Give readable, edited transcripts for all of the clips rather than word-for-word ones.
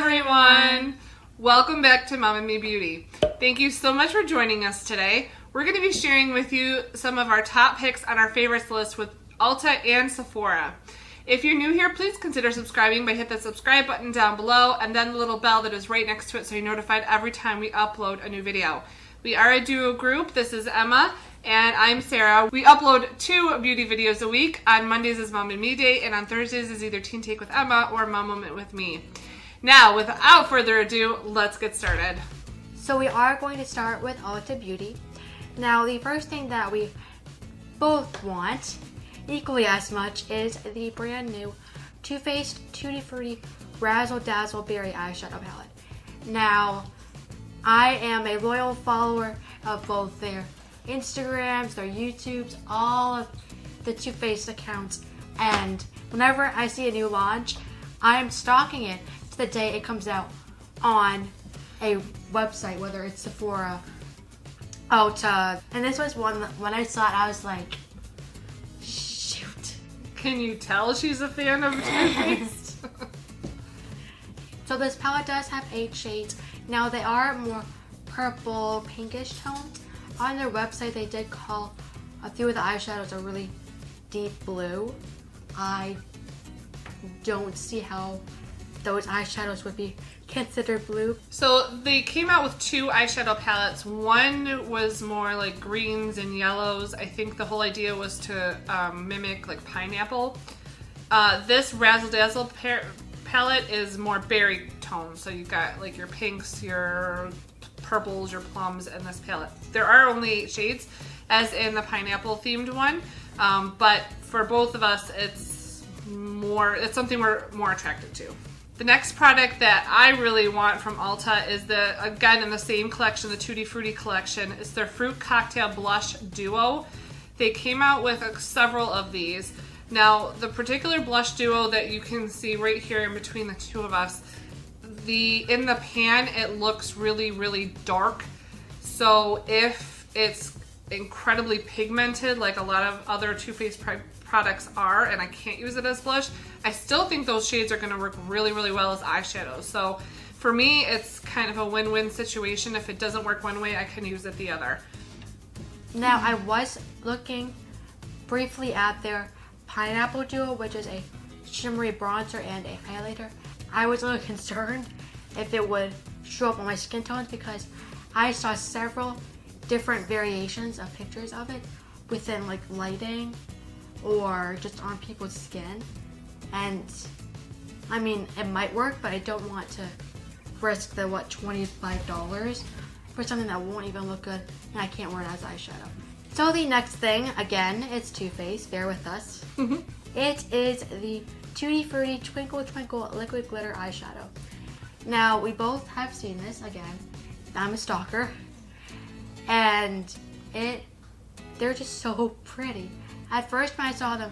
everyone! Welcome back to Mom and Me Beauty. Thank you so much for joining us today. We're going to be sharing with you some of our top picks on our favorites list with ULTA and Sephora. If you're new here, please consider subscribing by hitting the subscribe button down below and then the little bell that is right next to it so you're notified every time we upload a new video. We are a duo group. This is Emma and I'm Sarah. We upload 2 beauty videos a week. On Mondays is Mom and Me Day, and on Thursdays is either Teen Take with Emma or Mom Moment with me. Now, without further ado, let's get started. So we are going to start with ULTA Beauty. Now, the first thing that we both want equally as much is the brand new Too Faced Tutti Frutti Razzle Dazzle Berry Eyeshadow Palette. Now, I am a loyal follower of both their Instagrams, their YouTubes, all of the Too Faced accounts, and whenever I see a new launch, I am stalking it to the day it comes out on a website, whether it's Sephora, ULTA, and this was one that when I saw it, I was like, shoot. Can you tell she's a fan of Too Faced? So this palette does have 8 shades. Now they are more purple, pinkish tones. On their website, they did call a few of the eyeshadows a really deep blue. I don't see how those eyeshadows would be considered blue. So they came out with 2 eyeshadow palettes. One was more like greens and yellows. I think the whole idea was to mimic like pineapple. This Razzle Dazzle palette is more berry tones. So you've got like your pinks, your purples, your plums in this palette. There are only 8 shades, as in the pineapple themed one, but for both of us, it's something we're more attracted to. The next product that I really want from ULTA is again in the same collection, the Tutti Frutti collection. It's their Fruit Cocktail Blush Duo. They came out with several of these. Now, the particular blush duo that you can see right here in between the two of us, in the pan, it looks really, really dark. So if it's incredibly pigmented, like a lot of other Too Faced products are, and I can't use it as blush, I still think those shades are going to work really, really well as eyeshadows. So for me, it's kind of a win-win situation. If it doesn't work one way, I can use it the other. Now, I was looking briefly at their Pineapple Duo, which is a shimmery bronzer and a highlighter. I was a little concerned if it would show up on my skin tones because I saw several different variations of pictures of it within like lighting or just on people's skin. And I mean, it might work, but I don't want to risk the $25 for something that won't even look good and I can't wear it as eyeshadow. So the next thing, again, it's Too Faced, bear with us. It is the Tutti Frutti Twinkle Twinkle Liquid Glitter Eyeshadow. Now, we both have seen this, again, I'm a stalker, and they're just so pretty. At first when I saw them,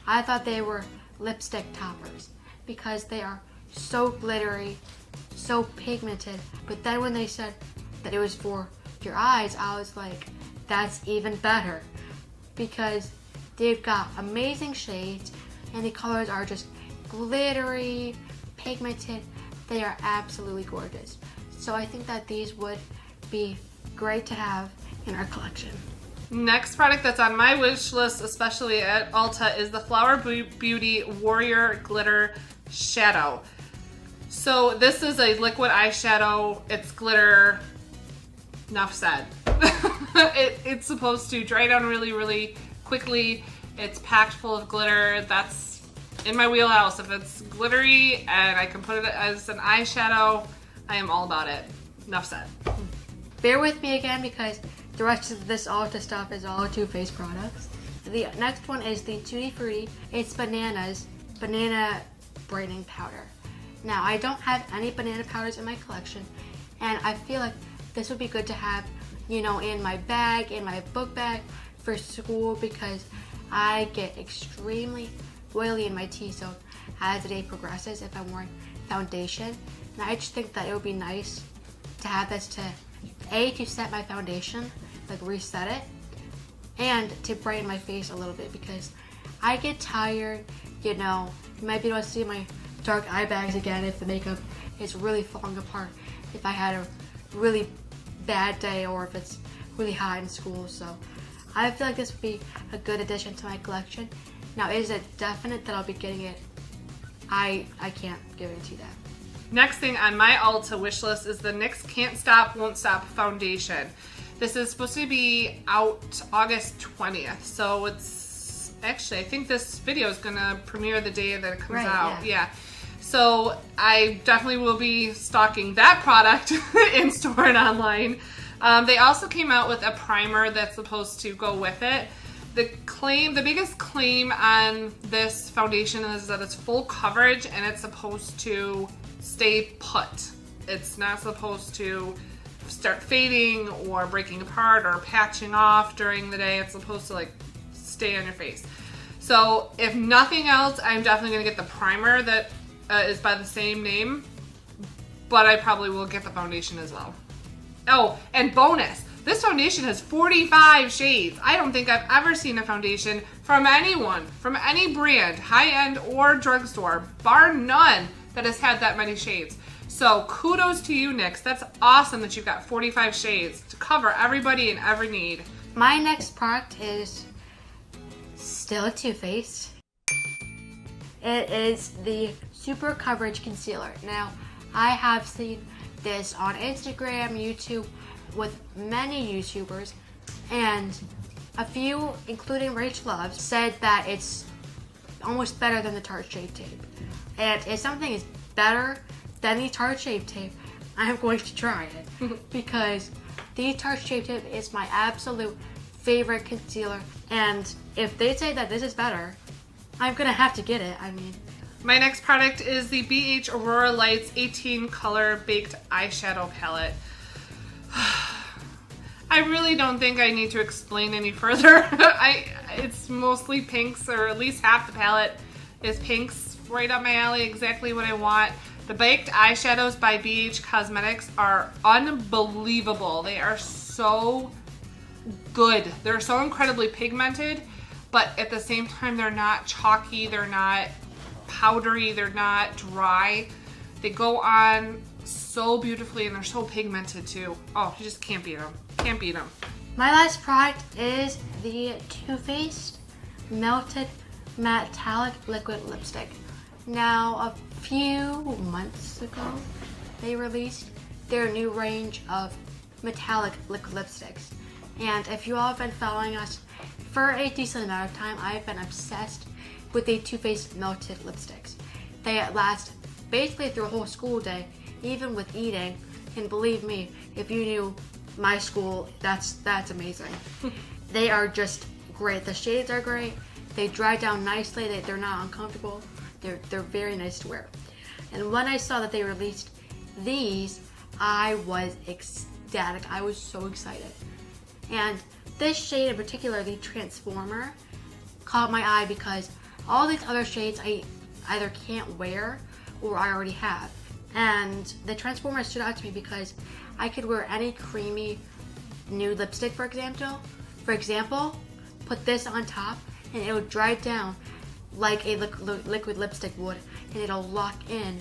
I thought they were lipstick toppers because they are so glittery, so pigmented, but then when they said that it was for your eyes, I was like, that's even better because they've got amazing shades and the colors are just glittery, pigmented. They are absolutely gorgeous. So I think that these would be great to have in our collection. Next product that's on my wish list, especially at ULTA, is the Flower Beauty Warrior Glitter Shadow. So this is a liquid eyeshadow. It's glitter. Enough said. It's supposed to dry down really, really quickly. It's packed full of glitter. That's in my wheelhouse. If it's glittery and I can put it as an eyeshadow, I am all about it. Enough said. Bear with me again because the rest of this ULTA stuff is all Too Faced products. The next one is the Tutti Frutti. It's banana brightening powder. Now, I don't have any banana powders in my collection, and I feel like this would be good to have, you know, in my bag, in my book bag for school because I get extremely oily in my T-zone as the day progresses if I'm wearing foundation. And I just think that it would be nice to have this to set my foundation, like reset it, and to brighten my face a little bit because I get tired, you know, you might be able to see my dark eye bags again if the makeup is really falling apart, if I had a really bad day or if it's really hot in school. So I feel like this would be a good addition to my collection. Now, is it definite that I'll be getting it? I can't guarantee that. Next thing on my Ulta wish list is the NYX Can't Stop Won't Stop foundation. This is supposed to be out August 20th, so it's actually, I think this video is gonna premiere the day that it comes out. Yeah. So I definitely will be stocking that product in store and online. They also came out with a primer that's supposed to go with it. The biggest claim on this foundation is that it's full coverage and it's supposed to stay put. It's not supposed to start fading or breaking apart or patching off during the day. It's supposed to like stay on your face. So if nothing else, I'm definitely gonna get the primer that is by the same name, but I probably will get the foundation as well. Oh, and bonus, this foundation has 45 shades. I don't think I've ever seen a foundation from anyone, from any brand, high-end or drugstore, bar none, that has had that many shades. So kudos to you, NYX. That's awesome that you've got 45 shades to cover everybody and every need. My next product is still Too Faced. It is the Super Coverage Concealer. Now, I have seen this on Instagram, YouTube, with many YouTubers, and a few, including Rach Loves, said that it's almost better than the Tarte Shape Tape. And if something is better than the Tarte Shape Tape, I am going to try it because the Tarte Shape Tape is my absolute favorite concealer, and if they say that this is better, I'm gonna have to get it. I mean, my next product is the BH Aurora Lights 18 Color Baked Eyeshadow Palette. I really don't think I need to explain any further. It's mostly pinks, or at least half the palette is pinks. Right up my alley, exactly what I want. The baked eyeshadows by BH Cosmetics are unbelievable. They are so good. They're so incredibly pigmented, but at the same time, they're not chalky, they're not powdery, they're not dry. They go on so beautifully and they're so pigmented too. Oh, you just can't beat them. Can't beat them. My last product is the Too Faced Melted Matte-Tallic Liquid Lipstick. Now, a few months ago, they released their new range of metallic liquid lipsticks. And if you all have been following us for a decent amount of time, I've been obsessed with the Too Faced melted lipsticks. They last basically through a whole school day, even with eating. And believe me, if you knew my school, that's amazing. They are just great. The shades are great. They dry down nicely. They're not uncomfortable. They're very nice to wear. And when I saw that they released these, I was ecstatic. I was so excited. And this shade in particular, the Transformer, caught my eye because all these other shades I either can't wear or I already have. And the Transformer stood out to me because I could wear any creamy nude lipstick, for example, put this on top and it'll dry down like a liquid lipstick would, and it'll lock in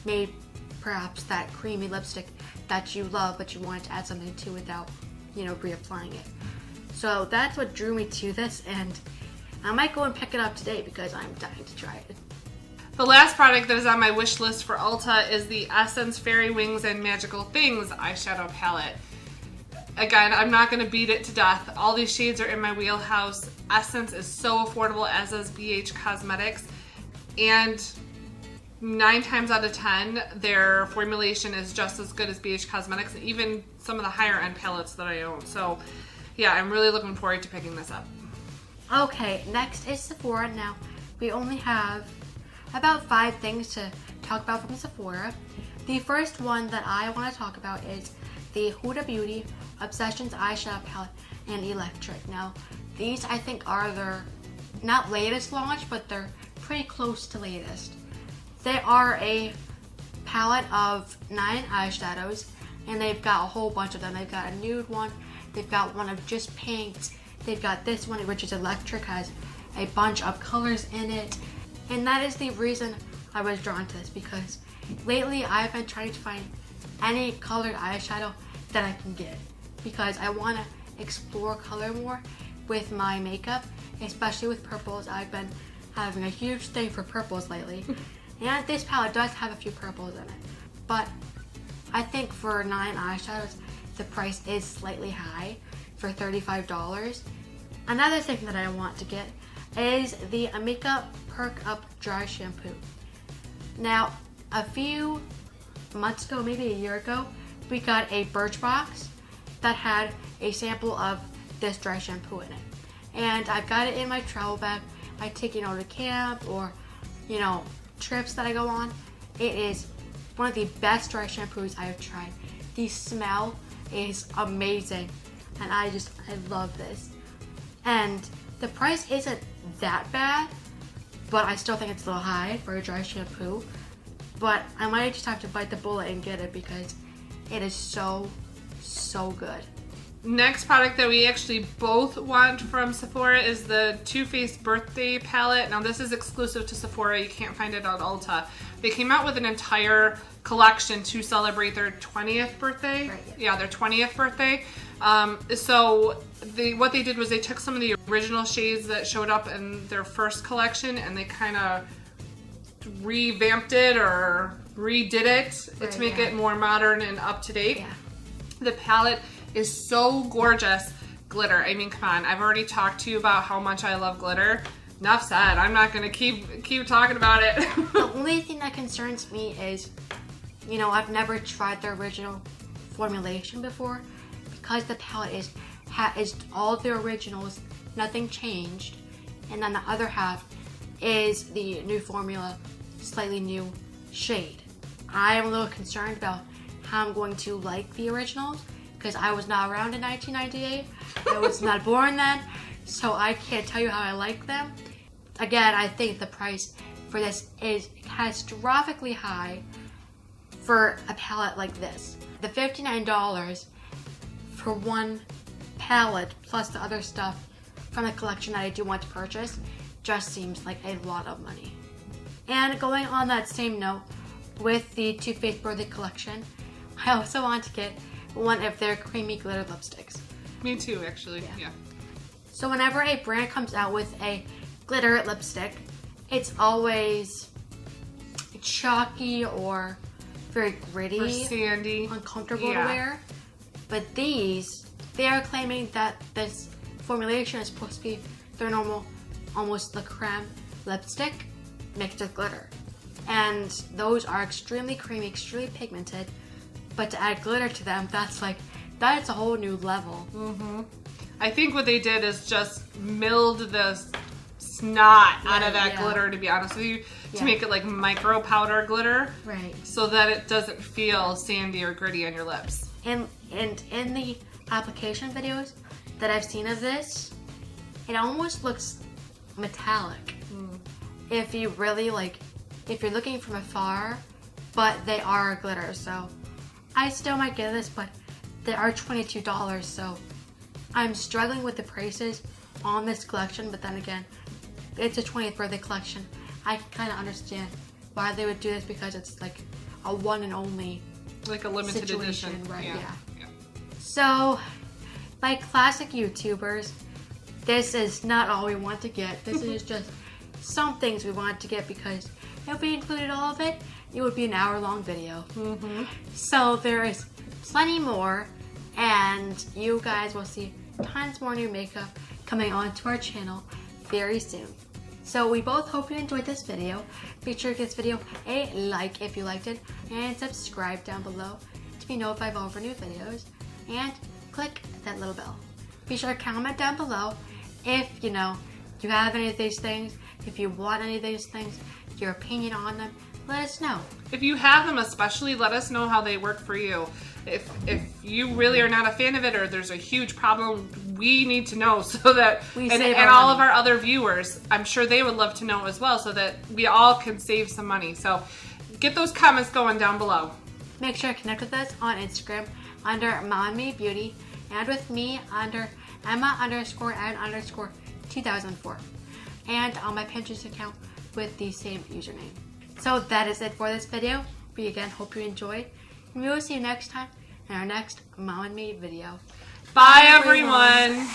maybe perhaps that creamy lipstick that you love but you wanted to add something to without, reapplying it. So that's what drew me to this, and I might go and pick it up today because I'm dying to try it. The last product that is on my wish list for Ulta is the Essence Fairy Wings and Magical Things eyeshadow palette. Again, I'm not going to beat it to death. All these shades are in my wheelhouse. Essence is so affordable, as is BH Cosmetics. And 9 times out of 10, their formulation is just as good as BH Cosmetics, and even some of the higher end palettes that I own. So yeah, I'm really looking forward to picking this up. Okay, next is Sephora. Now, we only have about 5 things to talk about from Sephora. The first one that I want to talk about is the Huda Beauty Obsessions Eyeshadow Palette and Electric. Now, these I think are their, not latest launch, but they're pretty close to latest. They are a palette of 9 eyeshadows, and they've got a whole bunch of them. They've got a nude one, they've got one of just pinks, they've got this one which is electric, has a bunch of colors in it, and that is the reason I was drawn to this because lately I've been trying to find any colored eyeshadow that I can get because I want to explore color more with my makeup, especially with purples. I've been having a huge thing for purples lately. And this palette does have a few purples in it, but I think for 9 eyeshadows, the price is slightly high for $35. Another thing that I want to get is the Makeup Perk Up Dry Shampoo. Now, a few months ago, maybe a year ago, we got a Birchbox that had a sample of this dry shampoo in it. And I've got it in my travel bag. I take it to camp or, trips that I go on. It is one of the best dry shampoos I have tried. The smell is amazing, and I love this. And the price isn't that bad, but I still think it's a little high for a dry shampoo. But I might just have to bite the bullet and get it because it is so good. Next product that we actually both want from Sephora is the Too Faced Birthday Palette. Now this is exclusive to Sephora. You can't find it on Ulta. They came out with an entire collection to celebrate their 20th birthday. Right, yeah, their 20th birthday. So what they did was they took some of the original shades that showed up in their first collection and they kind of revamped it or redid it to make it more modern and up to date. Yeah. The palette is so gorgeous. Glitter. I mean, come on. I've already talked to you about how much I love glitter. Enough said. I'm not going to keep talking about it. The only thing that concerns me is, I've never tried the original formulation before because the palette is all the originals, nothing changed, and then the other half is the new formula, slightly new shade. I am a little concerned about how I'm going to like the originals because I was not around in 1998. I was not born then, so I can't tell you how I like them. Again, I think the price for this is catastrophically high for a palette like this. The $59 for one palette plus the other stuff from the collection that I do want to purchase just seems like a lot of money. And going on that same note, with the Too Faced Birthday collection, I also want to get one of their creamy glitter lipsticks. Me too, actually. Yeah. So whenever a brand comes out with a glitter lipstick, it's always chalky or very gritty, or sandy, uncomfortable to wear. But they are claiming that this formulation is supposed to be their normal, almost the creme lipstick mixed with glitter. And those are extremely creamy, extremely pigmented. But to add glitter to them, that's a whole new level. Mm-hmm. I think what they did is just milled the snot out of that glitter, to be honest with you, to make it like micro powder glitter. Right. So that it doesn't feel sandy or gritty on your lips. And in the application videos that I've seen of this, it almost looks metallic. If you really if you're looking from afar, but they are glitter, so I still might get this, but they are $22, so I'm struggling with the prices on this collection, but then again, it's a 20th birthday collection. I kind of understand why they would do this because it's like a one and only, like a limited situation, edition, right? Yeah. So, like classic YouTubers, this is not all we want to get. This is just some things we want to get because if we included all of it, it would be an hour-long video. So there is plenty more, and you guys will see tons more new makeup coming onto our channel very soon. So we both hope you enjoyed this video. Be sure to give this video a like if you liked it, and subscribe down below to be notified of all of our new videos, and click that little bell. Be sure to comment down below if you have any of these things, if you want any of these things, your opinion on them. Let us know. If you have them especially, let us know how they work for you. If you really are not a fan of it or there's a huge problem, we need to know so that, and all of our other viewers, I'm sure they would love to know as well so that we all can save some money. So get those comments going down below. Make sure to connect with us on Instagram under Mom and Me Beauty and with me under Emma_and_2004 and on my Pinterest account with the same username. So that is it for this video. We again hope you enjoyed. And we will see you next time in our next Mom and Me video. Bye everyone.